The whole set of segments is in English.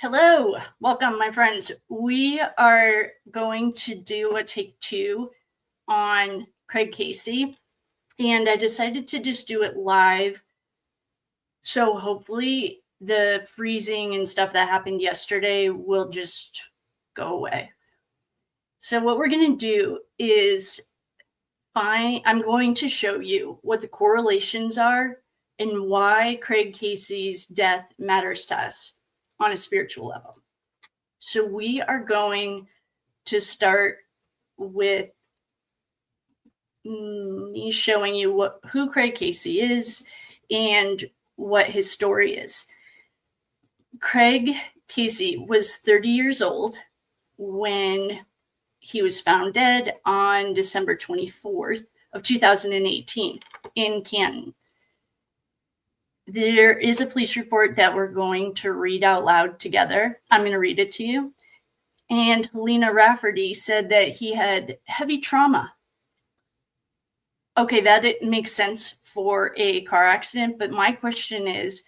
Hello, welcome, my friends. We are going to do a take two on Craig Casey, and I decided to just do it live. So hopefully the freezing and stuff that happened yesterday will just go away. So what we're going to do is I'm going to show you what the correlations are and why Craig Casey's death matters to us on a spiritual level. So we are going to start with me showing you who Craig Casey is and what his story is. Craig Casey was 30 years old when he was found dead on December 24th of 2018 in Canton. There is a police report that we're going to read out loud together. I'm going to read it to you. And Helena Rafferty said that he had heavy trauma. Okay, that it makes sense for a car accident, but my question is,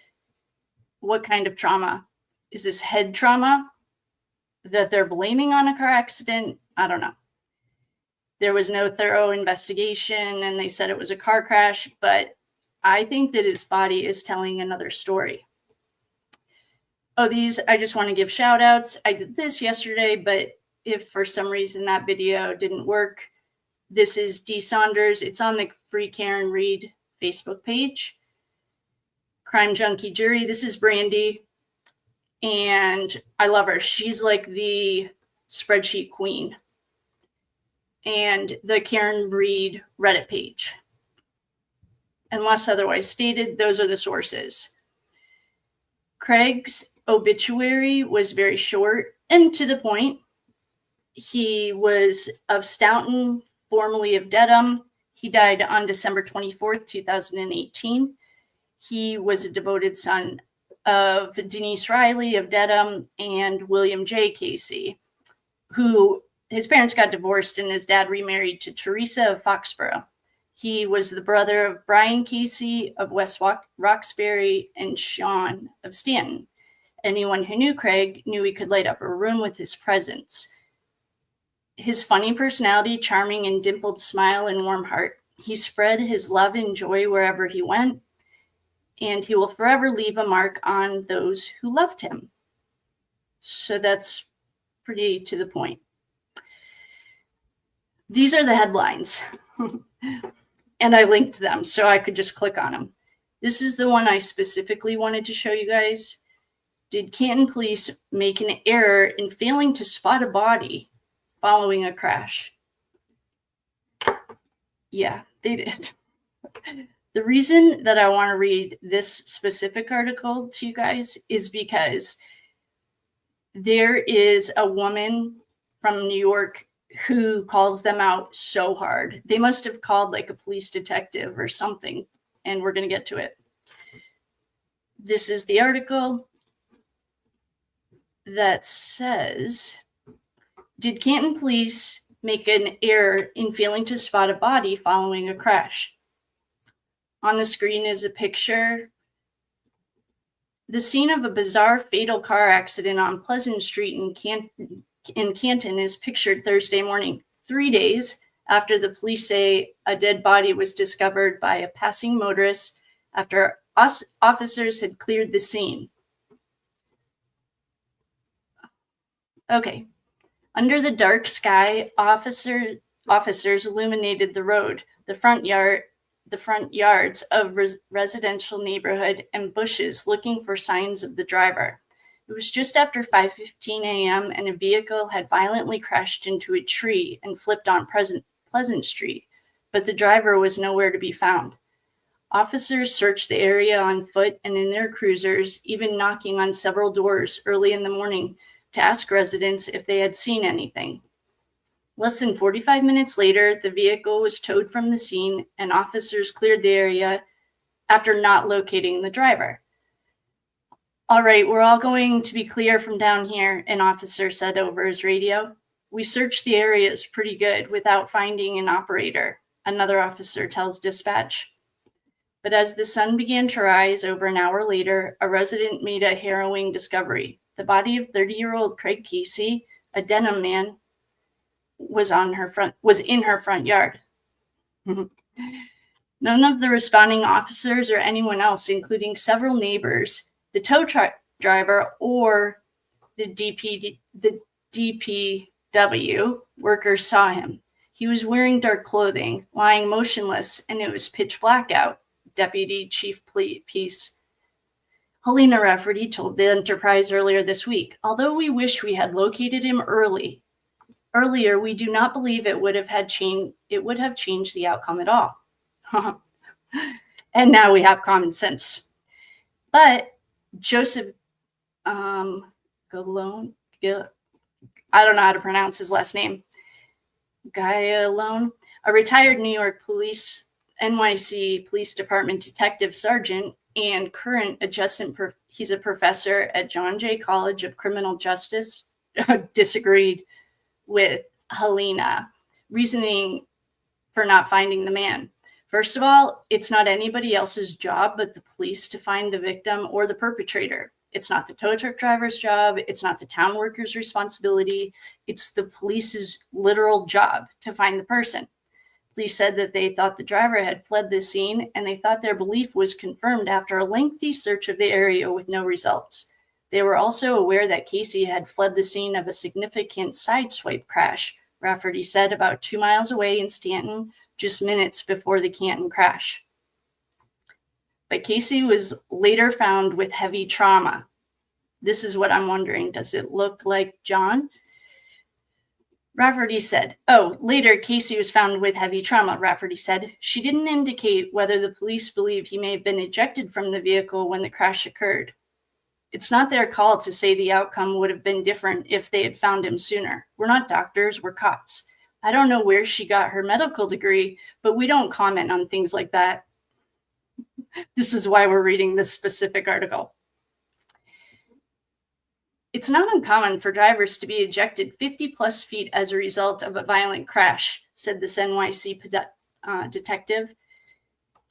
what kind of trauma? Is this head trauma that they're blaming on a car accident? I don't know. There was no thorough investigation, and they said it was a car crash, but I think that his body is telling another story. Oh, I just want to give shout outs. I did this yesterday, but if for some reason that video didn't work, this is Dee Saunders. It's on the Free Karen Reed Facebook page. Crime Junkie Jury. This is Brandy. And I love her. She's like the spreadsheet queen. And the Karen Reed Reddit page. Unless otherwise stated, those are the sources. Craig's obituary was very short and to the point. He was of Stoughton, formerly of Dedham. He died on December 24th, 2018. He was a devoted son of Denise Riley of Dedham and William J. Casey, who his parents got divorced and his dad remarried to Teresa of Foxborough. He was the brother of Brian Casey of West Roxbury and Sean of Stanton. Anyone who knew Craig knew he could light up a room with his presence. His funny personality, charming and dimpled smile and warm heart. He spread his love and joy wherever he went, and he will forever leave a mark on those who loved him. So that's pretty to the point. These are the headlines. And I linked them so I could just click on them. This is the one I specifically wanted to show you guys. Did Canton police make an error in failing to spot a body following a crash? Yeah, they did. The reason that I want to read this specific article to you guys is because there is a woman from New York who calls them out so hard. They must have called like a police detective or something, and we're going to get to it. This is the article that says, did Canton police make an error in failing to spot a body following a crash? On the screen is a picture. The scene of a bizarre fatal car accident on Pleasant Street in Canton is pictured Thursday morning, 3 days after the police say a dead body was discovered by a passing motorist after officers had cleared the scene. Okay. Under the dark sky, officers illuminated the road, the front yards of residential neighborhood and bushes looking for signs of the driver. It was just after 5:15 a.m. and a vehicle had violently crashed into a tree and flipped on Pleasant Street, but the driver was nowhere to be found. Officers searched the area on foot and in their cruisers, even knocking on several doors early in the morning to ask residents if they had seen anything. Less than 45 minutes later, the vehicle was towed from the scene and officers cleared the area after not locating the driver. All right, we're all going to be clear from down here, an officer said over his radio. We searched the areas pretty good without finding an operator, another officer tells dispatch. But as the sun began to rise over an hour later, a resident made a harrowing discovery. The body of 30-year-old Craig Casey, a denim man, was in her front yard. None of the responding officers or anyone else, including several neighbors, the tow truck driver, or the DPW workers saw him. He was wearing dark clothing, lying motionless, and it was pitch black out, Deputy Chief Police Helena Rafferty told the Enterprise earlier this week. Although we wish we had located him earlier, we do not believe it would have changed the outcome at all. And now we have common sense. But Joseph Galone, I don't know how to pronounce his last name, Galone, a retired New York NYC Police Department detective sergeant and current adjunct, he's a professor at John Jay College of Criminal Justice, disagreed with Helena, reasoning for not finding the man. First of all, it's not anybody else's job but the police to find the victim or the perpetrator. It's not the tow truck driver's job. It's not the town worker's responsibility. It's the police's literal job to find the person. Police said that they thought the driver had fled the scene, and they thought their belief was confirmed after a lengthy search of the area with no results. They were also aware that Casey had fled the scene of a significant sideswipe crash, Rafferty said, about 2 miles away in Stanton, just minutes before the Canton crash. But Casey was later found with heavy trauma. This is what I'm wondering. Does it look like John? Rafferty said, later Casey was found with heavy trauma, Rafferty said. She didn't indicate whether the police believe he may have been ejected from the vehicle when the crash occurred. It's not their call to say the outcome would have been different if they had found him sooner. We're not doctors, we're cops. I don't know where she got her medical degree, but we don't comment on things like that. This is why we're reading this specific article. It's not uncommon for drivers to be ejected 50 plus feet as a result of a violent crash, said this NYC detective.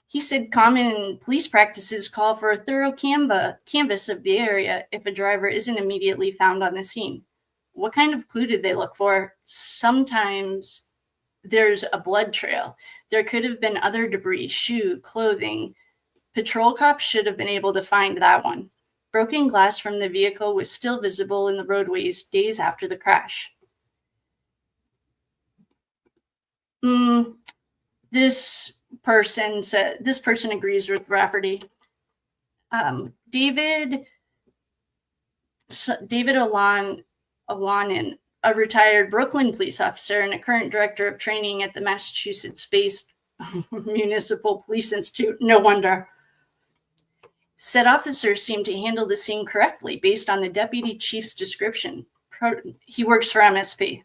He said common police practices call for a thorough canvass of the area if a driver isn't immediately found on the scene. What kind of clue did they look for? Sometimes there's a blood trail. There could have been other debris, shoe, clothing. Patrol cops should have been able to find that one. Broken glass from the vehicle was still visible in the roadways days after the crash. This person agrees with Rafferty. David Alanin, a retired Brooklyn police officer and a current director of training at the Massachusetts-based Municipal Police Institute, no wonder, said officers seemed to handle the scene correctly based on the deputy chief's description. He works for MSP.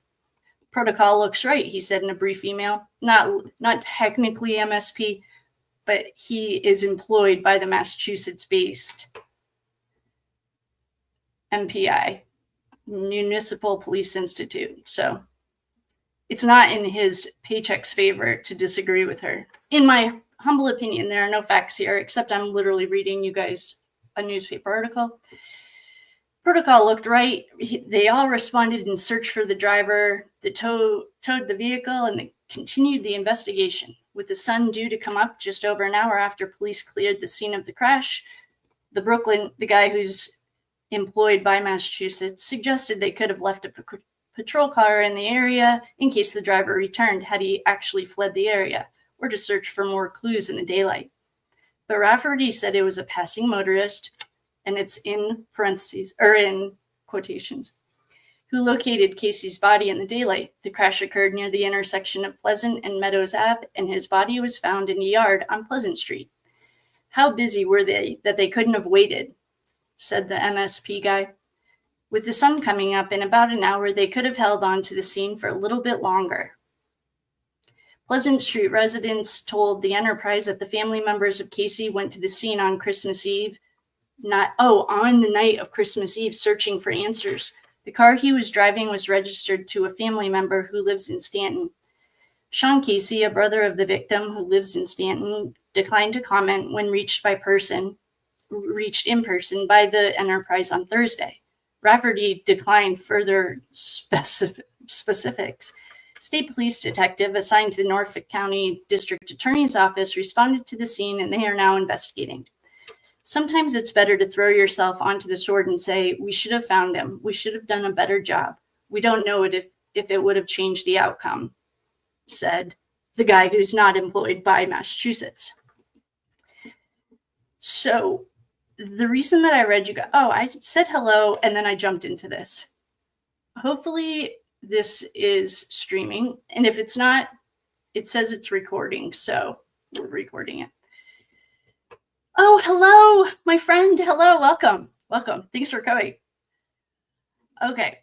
Protocol looks right, he said in a brief email. Not technically MSP, but he is employed by the Massachusetts-based MPI, Municipal Police Institute. So it's not in his paycheck's favor to disagree with her. In my humble opinion, there are no facts here, except I'm literally reading you guys a newspaper article. Protocol looked right. They all responded in search for the driver. They towed the vehicle and they continued the investigation. With the sun due to come up just over an hour after police cleared the scene of the crash, the guy who's employed by Massachusetts, suggested they could have left a patrol car in the area in case the driver returned had he actually fled the area, or to search for more clues in the daylight. But Rafferty said it was a passing motorist, and it's in parentheses, or in quotations, who located Casey's body in the daylight. The crash occurred near the intersection of Pleasant and Meadows Ave, and his body was found in a yard on Pleasant Street. How busy were they that they couldn't have waited, said the MSP guy. With the sun coming up in about an hour, they could have held on to the scene for a little bit longer. Pleasant Street residents told the Enterprise that the family members of Casey went to the scene on Christmas Eve, on the night of Christmas Eve, searching for answers. The car he was driving was registered to a family member who lives in Stanton. Sean Casey, a brother of the victim who lives in Stanton, declined to comment when reached in person by the Enterprise on Thursday. Rafferty declined further specifics. State police detective assigned to the Norfolk County District Attorney's Office responded to the scene, and they are now investigating. Sometimes it's better to throw yourself onto the sword and say, we should have found him. We should have done a better job. We don't know if it would have changed the outcome, said the guy who's not employed by Massachusetts. So the reason that I read I said hello, and then I jumped into this. Hopefully this is streaming. And if it's not, it says it's recording. So we're recording it. Oh, hello, my friend. Hello. Welcome. Welcome. Thanks for coming. Okay.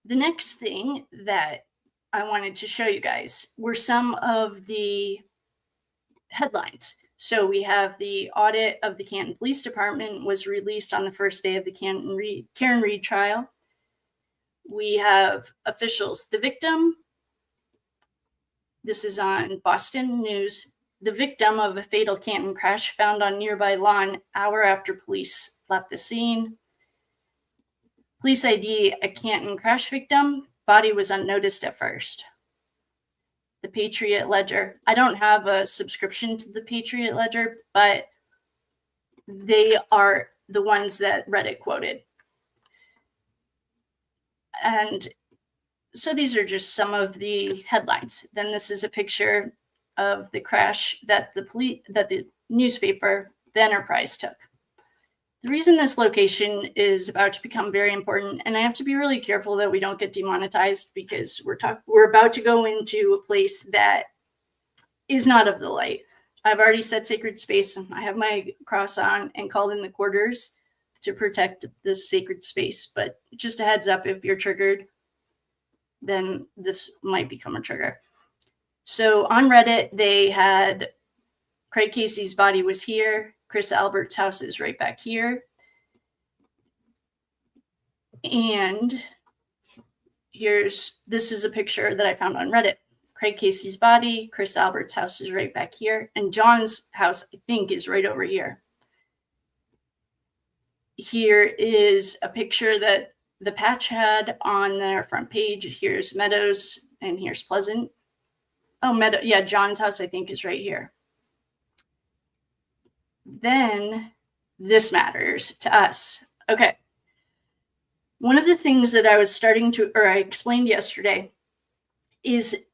The next thing that I wanted to show you guys were some of the headlines. So we have the audit of the Canton Police Department was released on the first day of the Karen Reed trial. We have officials. The victim, this is on Boston News, the victim of a fatal Canton crash found on nearby lawn hour after police left the scene. Police ID a Canton crash victim. Body was unnoticed at first. The Patriot Ledger. I don't have a subscription to the Patriot Ledger, but they are the ones that Reddit quoted. And so these are just some of the headlines. Then this is a picture of the crash that the newspaper, The Enterprise, took. The reason this location is about to become very important, and I have to be really careful that we don't get demonetized, because we're about to go into a place that is not of the light. I've already said sacred space. I have my cross on and called in the quarters to protect this sacred space. But just a heads up, if you're triggered, then this might become a trigger. So on Reddit, they had Craig Casey's body was here. Chris Albert's house is right back here. And this is a picture that I found on Reddit. Craig Casey's body, Chris Albert's house is right back here. And John's house, I think, is right over here. Here is a picture that the Patch had on their front page. Here's Meadows and here's Pleasant. Oh, yeah, John's house, I think, is right here. Then this matters to us. Okay. One of the things that I explained yesterday is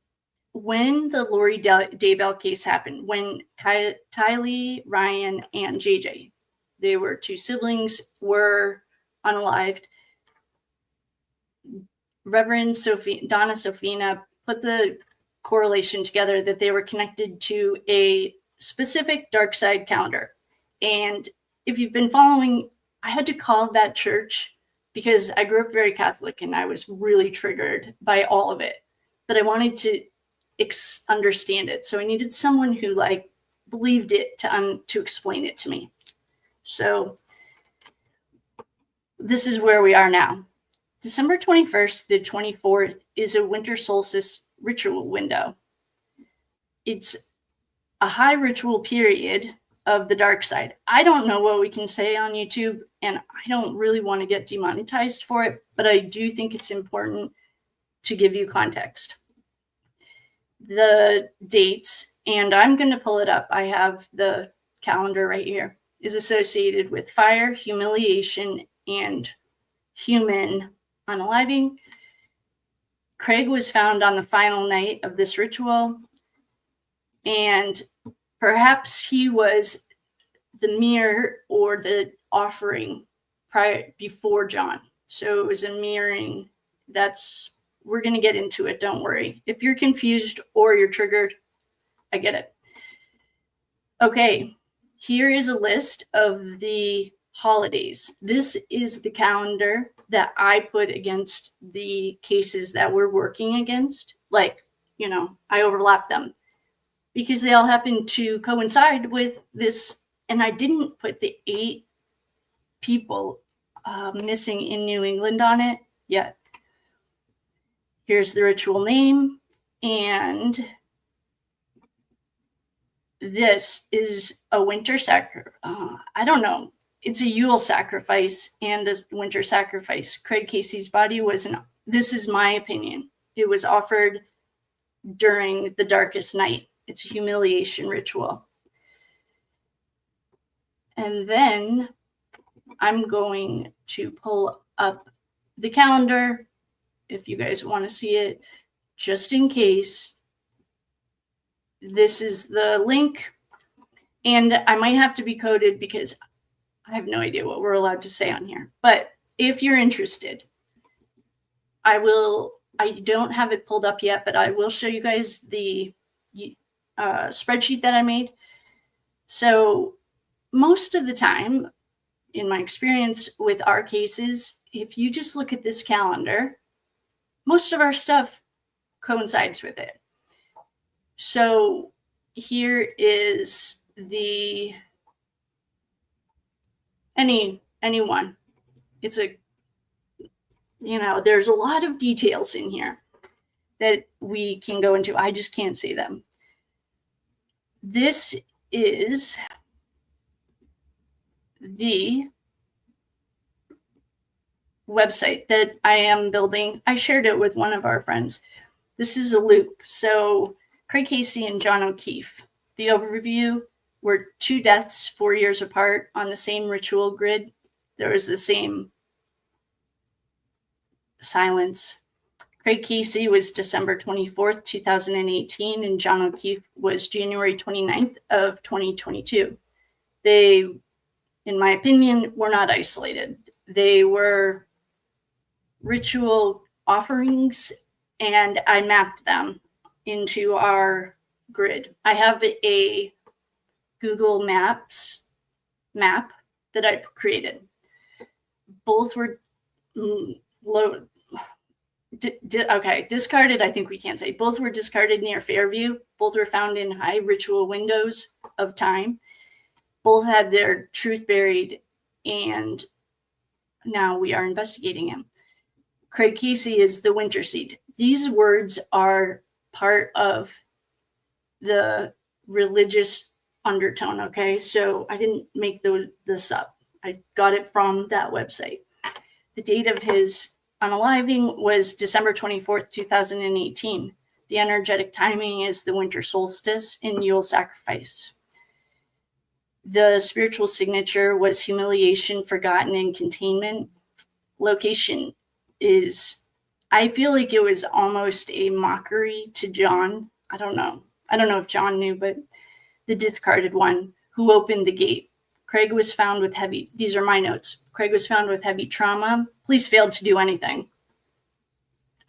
when the Lori Daybell case happened, when Tylee, Ryan, and JJ, they were two siblings, were unalived. Reverend Donna Sofina put the correlation together that they were connected to a specific dark side calendar. And if you've been following, I had to call that church because I grew up very Catholic and I was really triggered by all of it. But I wanted to understand it. So I needed someone who believed it to explain it to me. So this is where we are now. December 21st to 24th is a winter solstice ritual window. It's a high ritual period of the dark side. I don't know what we can say on YouTube, and I don't really want to get demonetized for it, but I do think it's important to give you context. The dates, and I'm going to pull it up. I have the calendar right here, is associated with fire, humiliation, and human unaliving. Craig was found on the final night of this ritual, and perhaps he was the mirror or the offering before John. So it was a mirroring. We're going to get into it. Don't worry. If you're confused or you're triggered, I get it. Okay, here is a list of the holidays. This is the calendar that I put against the cases that we're working against. I overlap them because they all happen to coincide with this. And I didn't put the 8 people missing in New England on it yet. Here's the ritual name. And this is a winter sacrifice. I don't know. it's a Yule sacrifice and a winter sacrifice. Craig Casey's body was this is my opinion, it was offered during the darkest night. It's a humiliation ritual. And then I'm going to pull up the calendar if you guys want to see it, just in case. This is the link, and I might have to be coded because I have no idea what we're allowed to say on here. But if you're interested, I don't have it pulled up yet, but I will show you guys the spreadsheet that I made. So most of the time, in my experience with our cases, if you just look at this calendar, most of our stuff coincides with it. So here is anyone. It's there's a lot of details in here that we can go into. I just can't say them. This is the website that I am building. I shared it with one of our friends. This is a loop. So Craig Casey and John O'Keefe. The overview were 2 deaths 4 years apart on the same ritual grid. There was the same silence. Craig Casey was December 24th, 2018, and John O'Keefe was January 29th of 2022. They, in my opinion, were not isolated. They were ritual offerings, and I mapped them into our grid. I have a Google Maps map that I created. Both were discarded. I think we can't say. Both were discarded near Fairview. Both were found in high ritual windows of time. Both had their truth buried, and now we are investigating him. Craig Casey is the winter seed. These words are part of the religious undertone, okay? So I didn't make this up. I got it from that website. The date of his unaliving was December 24th, 2018. The energetic timing is the winter solstice in Yule sacrifice. The spiritual signature was humiliation, forgotten, and containment. Location is, I feel like it was almost a mockery to John. I don't know if John knew, but the discarded one who opened the gate. Craig was found with these are my notes. Craig was found with heavy trauma. Police failed to do anything.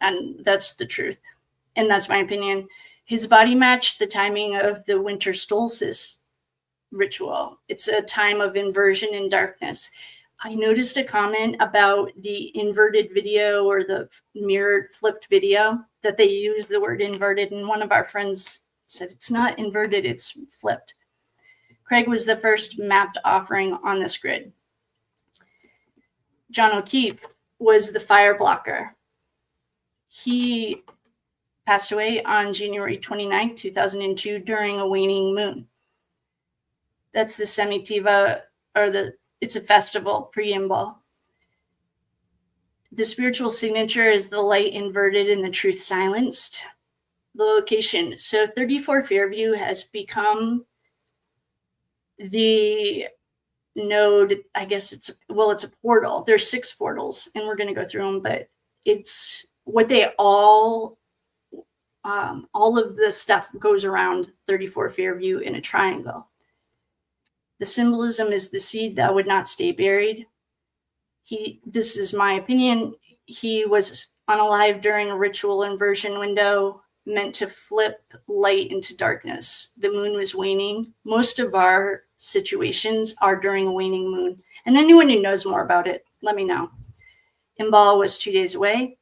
And that's the truth. And that's my opinion. His body matched the timing of the winter solstice ritual. It's a time of inversion and darkness. I noticed a comment about the inverted video or the mirrored flipped video that they use the word inverted. And one of our friends said it's not inverted, it's flipped. Craig was the first mapped offering on this grid. John O'Keefe was the fire blocker. He passed away on January 29th, 2002 during a waning moon. That's the Semitiva, it's a festival preamble. The spiritual signature is the light inverted and the truth silenced. The location. So 34 Fairview has become the node. I guess it's a portal. There's 6 portals, and we're going to go through them, but it's what they all of the stuff goes around 34 Fairview in a triangle. The symbolism is the seed that would not stay buried. This is my opinion, he was unalive during a ritual inversion window meant to flip light into darkness. The moon was waning. Most of our situations are during a waning moon. And anyone who knows more about it, let me know. Imbal was 2 days away.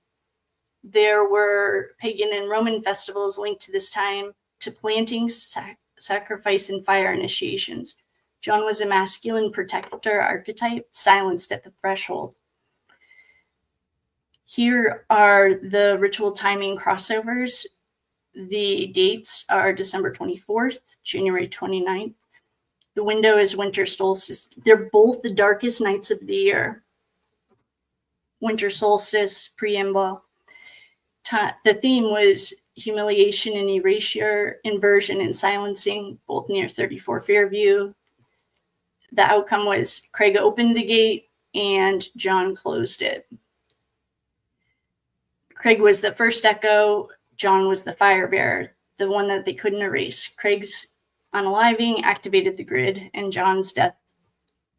There were pagan and Roman festivals linked to this time to planting, sacrifice, and fire initiations. John was a masculine protector archetype, silenced at the threshold. Here are the ritual timing crossovers. The dates are December 24th, January 29th, The window is winter solstice. They're both the darkest nights of the year. Winter solstice, preamble. The theme was humiliation and erasure, inversion and silencing, both near 34 Fairview. The outcome was Craig opened the gate and John closed it. Craig was the first echo. John was the fire bearer, the one that they couldn't erase. Craig's unaliving activated the grid, and John's death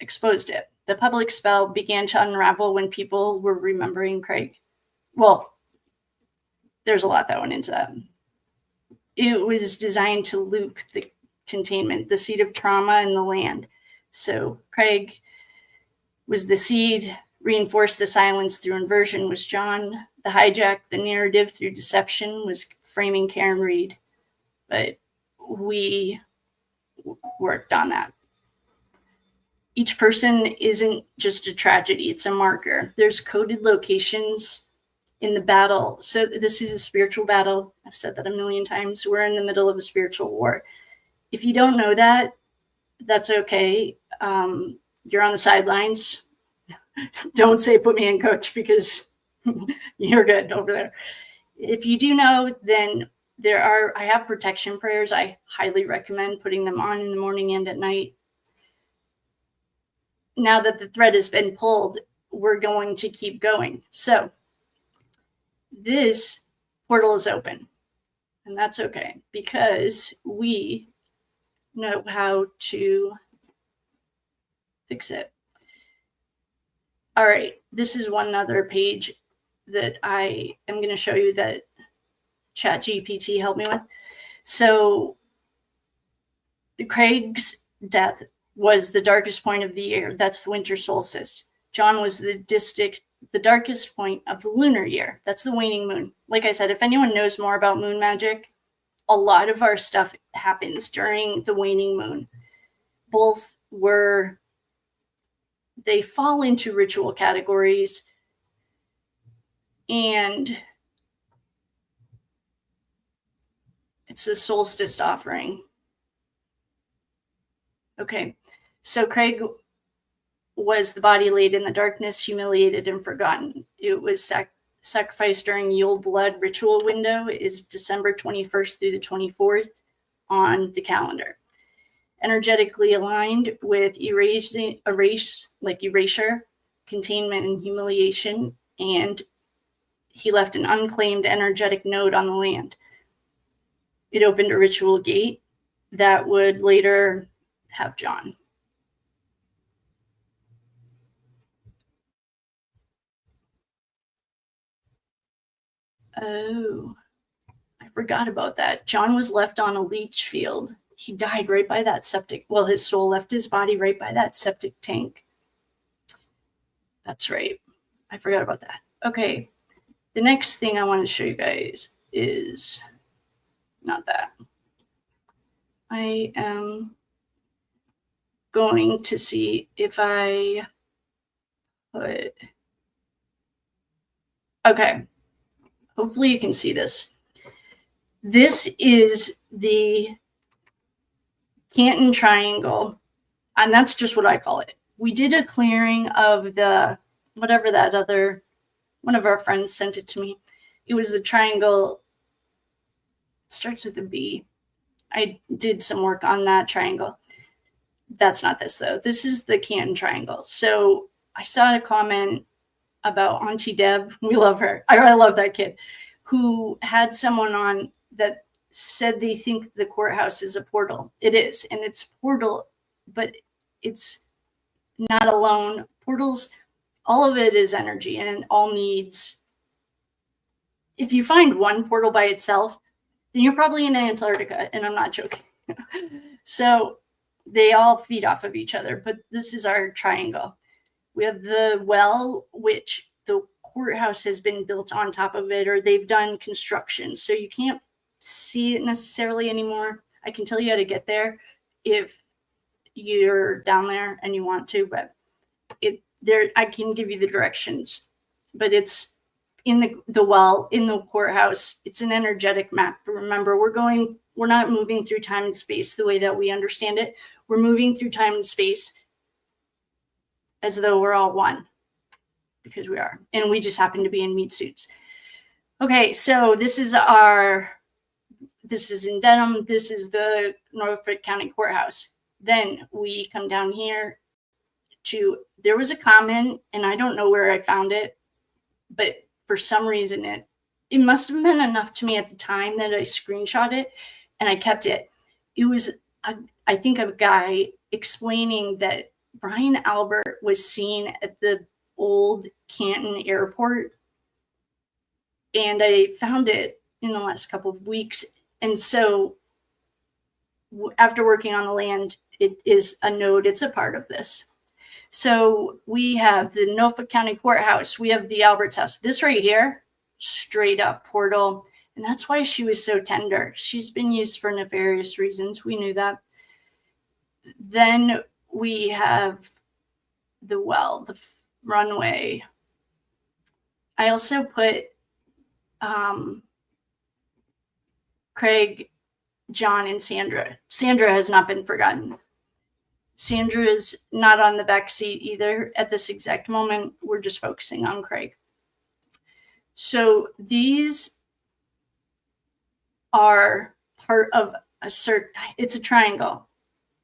exposed it. The public spell began to unravel when people were remembering Craig. Well, there's a lot that went into that. It was designed to loop the containment, the seed of trauma in the land. So Craig was the seed, reinforced the silence through inversion was John. The hijack, the narrative through deception was framing Karen Reed. But we worked on that. Each person isn't just a tragedy, it's a marker. There's coded locations in the battle. So this is a spiritual battle. I've said that a million times. We're in the middle of a spiritual war. If you don't know that, that's okay. You're on the sidelines. Don't say put me in, coach, because you're good over there. If you do know, then I have protection prayers. I highly recommend putting them on in the morning and at night. Now that the thread has been pulled, we're going to keep going. So this portal is open, and that's okay because we know how to fix it. All right, this is one other page that I am going to show you that ChatGPT helped me with. So Craig's death was the darkest point of the year. That's the winter solstice. John was the darkest point of the lunar year. That's the waning moon. Like I said, if anyone knows more about moon magic, a lot of our stuff happens during the waning moon. Both they fall into ritual categories, and it's a solstice offering. Okay, so Craig was the body laid in the darkness, humiliated and forgotten. It was sacrificed during Yule Blood ritual window. It is December 21st through the 24th on the calendar. Energetically aligned with erasure, containment, and humiliation, and he left an unclaimed energetic node on the land. It opened a ritual gate that would later have John. Oh, I forgot about that. John was left on a leach field. He died right by that septic. Well, his soul left his body right by that septic tank. That's right. I forgot about that. Okay. The next thing I want to show you guys is not that. I am going to see if I put. Okay. Hopefully you can see this. This is the Canton triangle, and that's just what I call it. We did a clearing of the, whatever that other, one of our friends sent it to me. It was the triangle, it starts with a B. I did some work on that triangle. That's not this though. This is the Canton triangle. So I saw a comment about Auntie Deb. We love her. I love that kid, who had someone on that said they think the courthouse is a portal. It is, and it's a portal, but it's not alone. Portals, all of it is energy, and it all needs. If you find one portal by itself, then you're probably in Antarctica, and I'm not joking. So they all feed off of each other, but this is our triangle. We have the well, which the courthouse has been built on top of it, or they've done construction, so you can't see it necessarily anymore. I can tell you how to get there if you're down there and you want to, but I can give you the directions. But it's in the well, in the courthouse. It's an energetic map. Remember, we're not moving through time and space the way that we understand it. We're moving through time and space as though we're all one, because we are. And we just happen to be in meat suits. Okay, so this is in Denham. This is the Norfolk County Courthouse. Then we come down here to, there was a comment, and I don't know where I found it, but for some reason it must have been enough to me at the time that I screenshot it and I kept it. It was, I think, a guy explaining that Brian Albert was seen at the old Canton airport. And I found it in the last couple of weeks. And so after working on the land, it is a node. It's a part of this. So we have the Norfolk County Courthouse. We have the Albert's house. This right here, straight up portal. And that's why she was so tender. She's been used for nefarious reasons. We knew that. Then we have the well, the runway. I also put Craig, John, and Sandra. Sandra has not been forgotten. Sandra is not on the back seat either at this exact moment. We're just focusing on Craig. So these are part of it's a triangle,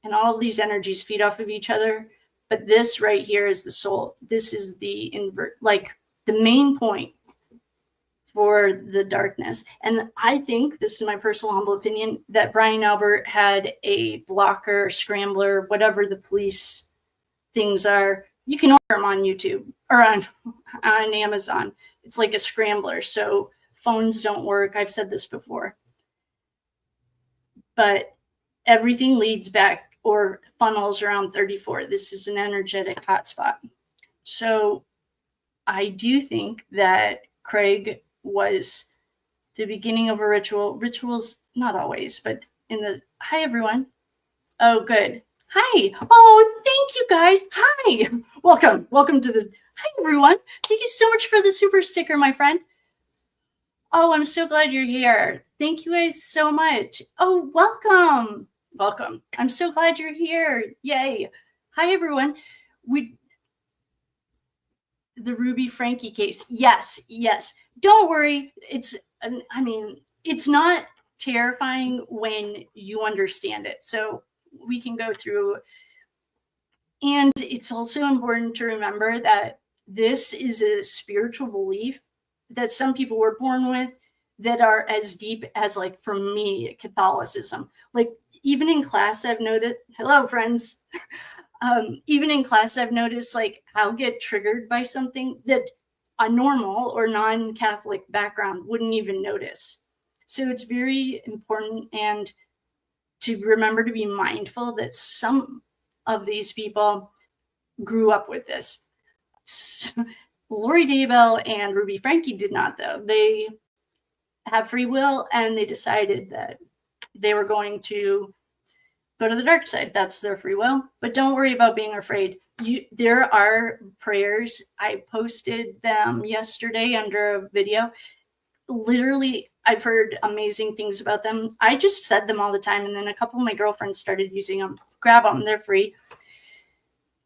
and all of these energies feed off of each other. But this right here is the soul. This is the the main point for the darkness. And I think, this is my personal humble opinion, that Brian Albert had a blocker, scrambler, whatever the police things are. You can order them on YouTube or on Amazon. It's like a scrambler. So phones don't work. I've said this before. But everything leads back or funnels around 34. This is an energetic hotspot. So I do think that Craig was the beginning of a ritual. Rituals, not always, but hi, everyone. Oh, good. Hi. Oh, thank you, guys. Hi. Welcome to hi, everyone. Thank you so much for the super sticker, my friend. Oh, I'm so glad you're here. Thank you guys so much. Oh, welcome. I'm so glad you're here. Yay. Hi, everyone. The Ruby Frankie case. Yes. Don't worry. It's not terrifying when you understand it. So we can go through. And it's also important to remember that this is a spiritual belief that some people were born with that are as deep as, like, for me, Catholicism. Like, even in class, I've noticed, hello, friends. Even in class, I've noticed, like, I'll get triggered by something that a normal or non-Catholic background wouldn't even notice. So it's very important and to remember to be mindful that some of these people grew up with this. Lori Daybell and Ruby Frankie did not, though. They have free will, and they decided that they were going to go to the dark side. That's their free will. But don't worry about being afraid. There are prayers. I posted them yesterday under a video. Literally, I've heard amazing things about them. I just said them all the time, and then a couple of my girlfriends started using them. Grab them. They're free.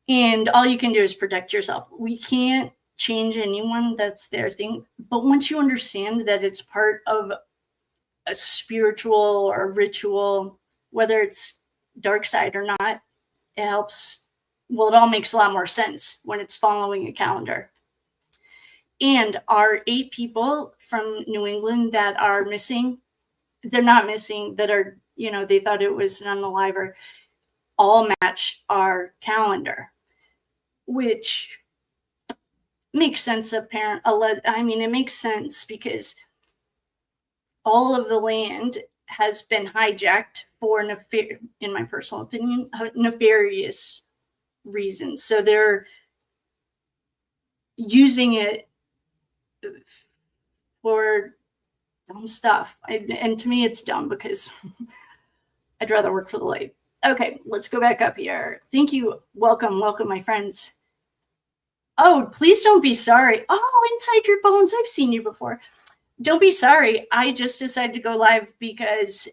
And all you can do is protect yourself. We can't change anyone. That's their thing. But once you understand that it's part of a spiritual or ritual, whether it's dark side or not, it helps. Well, it all makes a lot more sense when it's following a calendar. And our 8 people from New England that are missing, they're not missing, that are, they thought it was an unaliver, all match our calendar, which makes sense. It makes sense because all of the land has been hijacked for, in my personal opinion, nefarious reasons. So they're using it for dumb stuff. And to me, it's dumb because I'd rather work for the light. Okay, let's go back up here. Thank you. Welcome, my friends. Oh, please don't be sorry. Oh, Inside Your Bones. I've seen you before. Don't be sorry. I just decided to go live because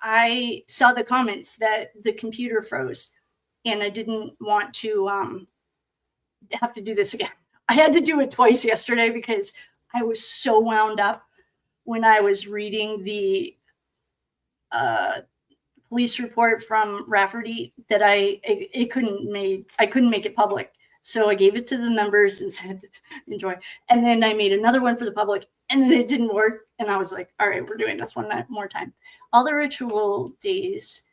I saw the comments that the computer froze, and I didn't want to have to do this again. I had to do it twice yesterday because I was so wound up when I was reading the police report from Rafferty that I couldn't make it public. So I gave it to the members and said, enjoy. And then I made another one for the public, and then it didn't work. And I was like, all right, we're doing this one more time. All the ritual days,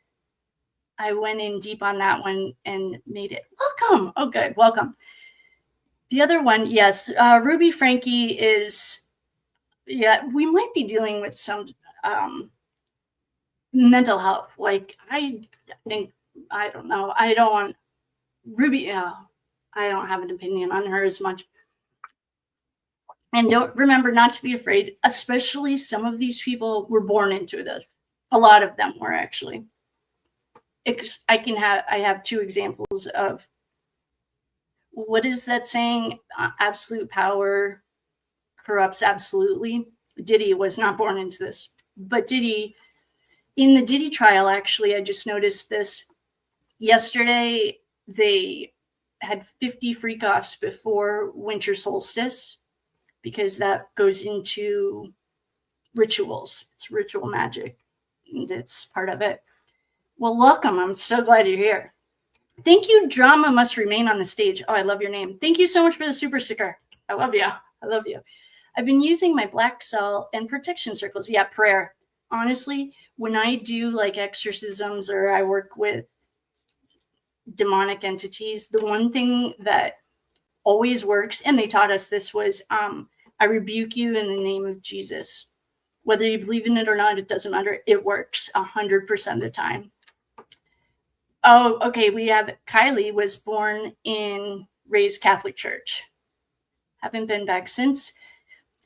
I went in deep on that one and made it. Welcome. Oh, good. Welcome. The other one, yes, Ruby Frankie is, yeah, we might be dealing with some mental health. Like, I think, I don't know. I don't want Ruby, I don't have an opinion on her as much. And don't remember not to be afraid, especially some of these people were born into this. A lot of them were actually. I have two examples of, what is that saying? Absolute power corrupts absolutely. Diddy was not born into this, but Diddy, in the Diddy trial, actually, I just noticed this yesterday. They had 50 freak-offs before winter solstice because that goes into rituals. It's ritual magic, and it's part of it. Well, welcome. I'm so glad you're here. Thank you. Drama must remain on the stage. Oh, I love your name. Thank you so much for the super sticker. I love you. I love you. I've been using my black cell and protection circles. Yeah, prayer. Honestly, when I do like exorcisms or I work with demonic entities, the one thing that always works, and they taught us this, was I rebuke you in the name of Jesus. Whether you believe in it or not, it doesn't matter. It works 100% of the time. Oh, okay. We have Kylie was born in raised Catholic church. Haven't been back since.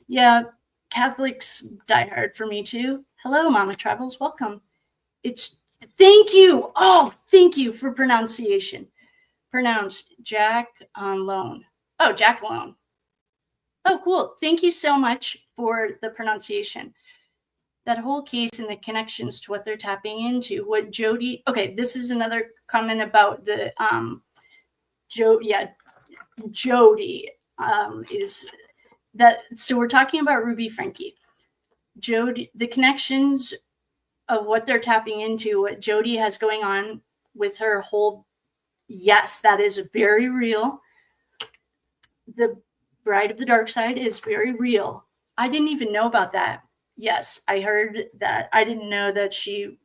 Yeah, Catholics die hard for me too. Hello, Mama Travels. Welcome. Thank you. Oh, thank you for pronunciation. Pronounced Jack on loan. Oh, Jack Alone. Oh, cool. Thank you so much for the pronunciation. That whole case and the connections to what they're tapping into. What Jody, okay, this is another comment about the Jody is that, so we're talking about Ruby Frankie. Jody, the connections of what they're tapping into, what Jody has going on with her whole, yes, that is very real. The Bride of the Dark Side is very real. I didn't even know about that. Yes, I heard that. I didn't know that she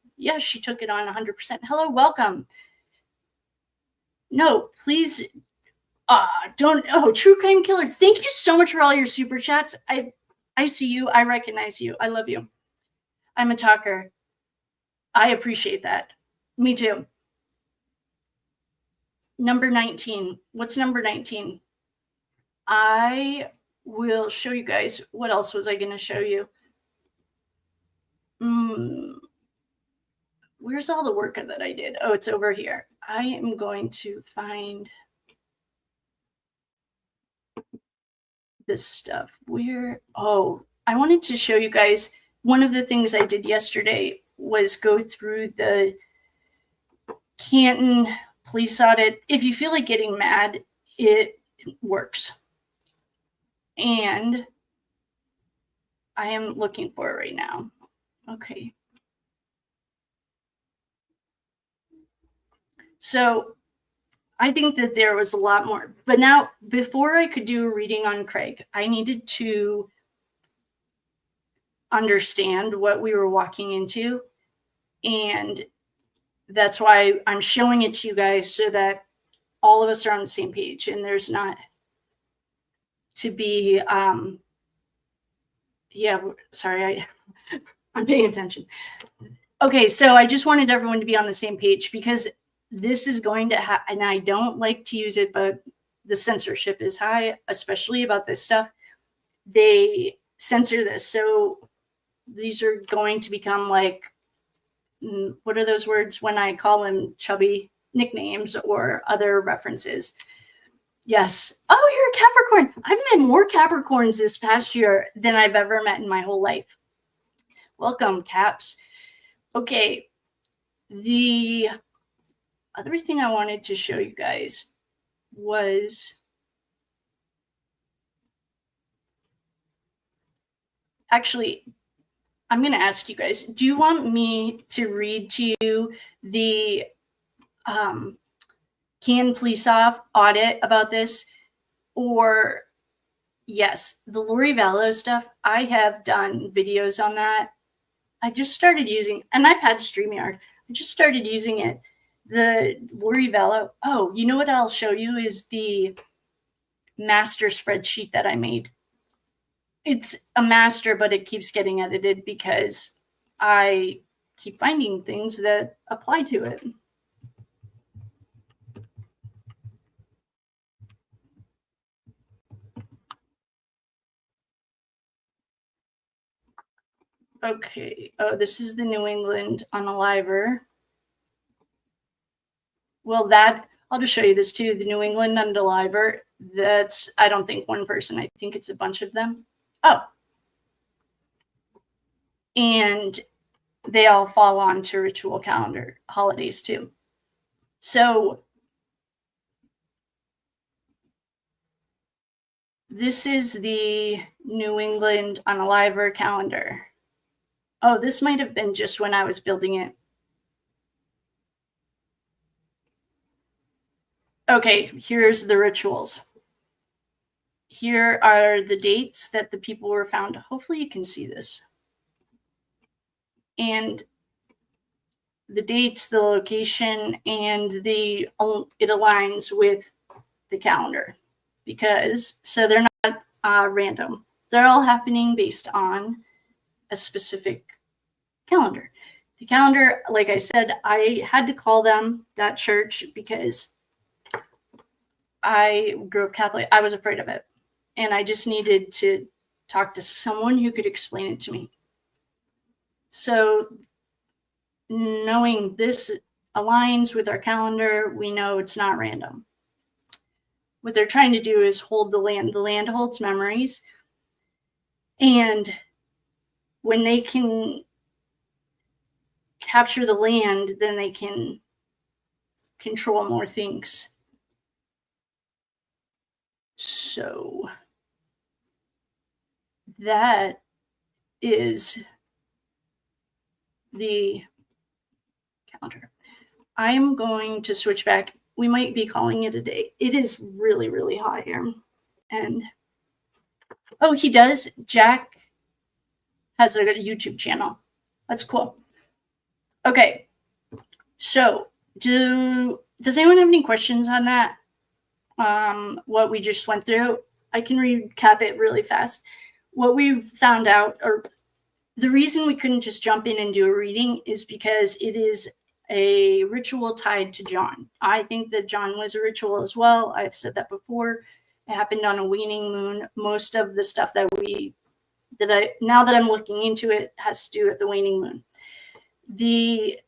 took it on 100%. Hello, welcome. No, please, don't. Oh, True Crime Killer, thank you so much for all your super chats. I see you. I recognize you. I love you. I'm a talker. I appreciate that. Me too. Number 19. What's number 19? I will show you guys. What else was I going to show you? Where's all the work that I did? Oh, it's over here. I am going to find this stuff. I wanted to show you guys, one of the things I did yesterday was go through the Canton police audit. If you feel like getting mad, it works. And I am looking for it right now. Okay. So I think that there was a lot more. But now, before I could do a reading on Craig, I needed to understand what we were walking into. And that's why I'm showing it to you guys, so that all of us are on the same page and there's not to be, sorry, I'm paying attention. Okay, so I just wanted everyone to be on the same page, because this is going to happen, and I don't like to use it, but the censorship is high, especially about this stuff. They censor this. So these are going to become like, what are those words when I call them chubby nicknames or other references? Yes. Oh, you're a Capricorn. I've met more Capricorns this past year than I've ever met in my whole life. Welcome, Caps. Okay. The other thing I wanted to show you guys was actually, I'm going to ask you guys, do you want me to read to you the Can Police audit about this? Or yes, the Lori Vallow stuff, I have done videos on that. I just started using, and I've had StreamYard. I just started using it. The Lori Vallow, oh, you know what I'll show you is the master spreadsheet that I made. It's a master, but it keeps getting edited because I keep finding things that apply to it. Okay. Oh, this is the New England Unaliver. Well, that, I'll just show you this too. The New England Unaliver, that's, I don't think one person. I think it's a bunch of them. Oh. And they all fall onto ritual calendar holidays too. So this is the New England Unaliver calendar. Oh, this might have been just when I was building it. Okay, here's the rituals. Here are the dates that the people were found. Hopefully you can see this. And the dates, the location, and it aligns with the calendar. Because, so they're not random. They're all happening based on a specific calendar. The calendar, like I said, I had to call them that church because I grew up Catholic. I was afraid of it. And I just needed to talk to someone who could explain it to me. So knowing this aligns with our calendar, we know it's not random. What they're trying to do is hold the land. The land holds memories. And when they can capture the land, then they can control more things. So that is the calendar. I'm going to switch back. We might be calling it a day. It is really, really hot here. And, oh, he does. Jack has a YouTube channel. That's cool. Okay. So does anyone have any questions on that? What we just went through? I can recap it really fast. What we found out, or the reason we couldn't just jump in and do a reading, is because it is a ritual tied to John. I think that John was a ritual as well. I've said that before. It happened on a waning moon. Most of the stuff now that I'm looking into it, has to do with the waning moon. The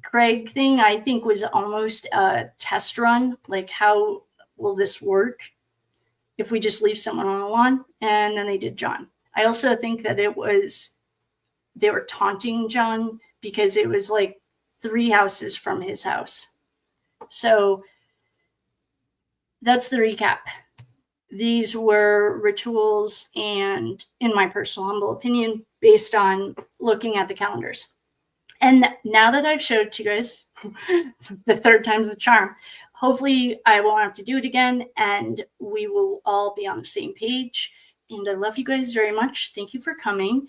Craig thing, I think, was almost a test run. Like, how will this work if we just leave someone on the lawn? And then they did John. I also think that they were taunting John because it was like 3 houses from his house. So that's the recap. These were rituals, and in my personal humble opinion, based on looking at the calendars. And now that I've showed it to you guys, the 3rd time's the charm, hopefully I won't have to do it again, and we will all be on the same page. And I love you guys very much. Thank you for coming,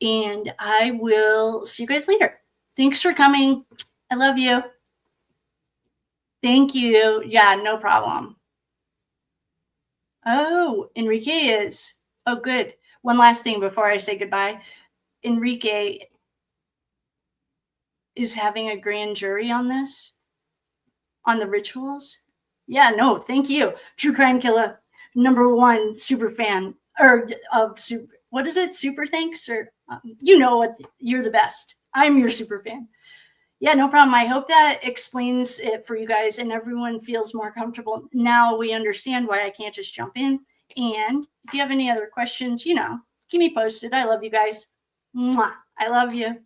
and I will see you guys later. Thanks for coming. I love you. Thank you. Yeah, no problem. Oh, Enrique is. Oh, good. One last thing before I say goodbye. Enrique is having a grand jury on this, on the rituals. Yeah, no, thank you. True Crime Killer, #1 super fan, or of super, what is it? Super thanks, or you know what? You're the best. I'm your super fan. Yeah, no problem. I hope that explains it for you guys and everyone feels more comfortable. Now we understand why I can't just jump in. And if you have any other questions, keep me posted. I love you guys. Mwah. I love you.